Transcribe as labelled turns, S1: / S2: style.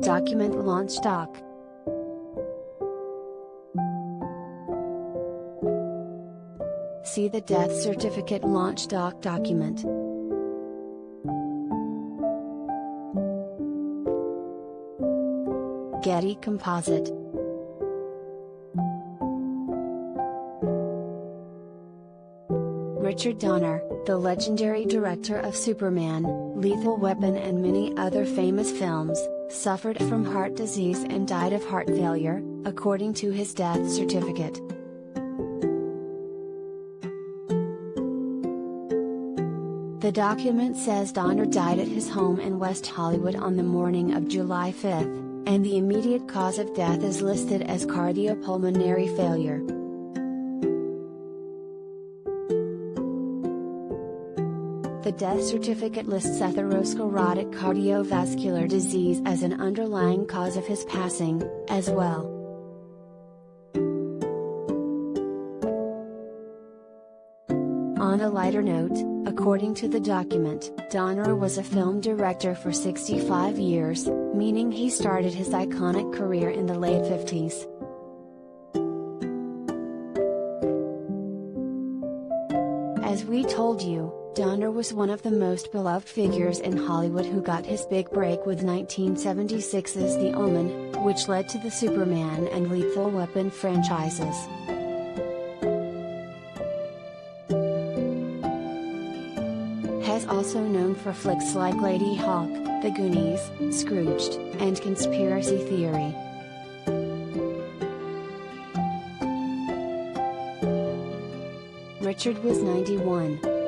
S1: Document launch doc. See the death certificate launch doc document. Getty Composite. Richard Donner, the legendary director of Superman, Lethal Weapon and many other famous films, suffered from heart disease and died of heart failure, according to his death certificate. The document says Donner died at his home in West Hollywood on the morning of July 5, and the immediate cause of death is listed as cardiopulmonary failure. The death certificate lists atherosclerotic cardiovascular disease as an underlying cause of his passing, as well. On a lighter note, according to the document, Donner was a film director for 65 years, meaning he started his iconic career in the late 50s. As we told you, Donner was one of the most beloved figures in Hollywood who got his big break with 1976's The Omen, which led to the Superman and Lethal Weapon franchises. Has also known for flicks like Lady Hawk, The Goonies, Scrooged, and Conspiracy Theory. Richard was 91.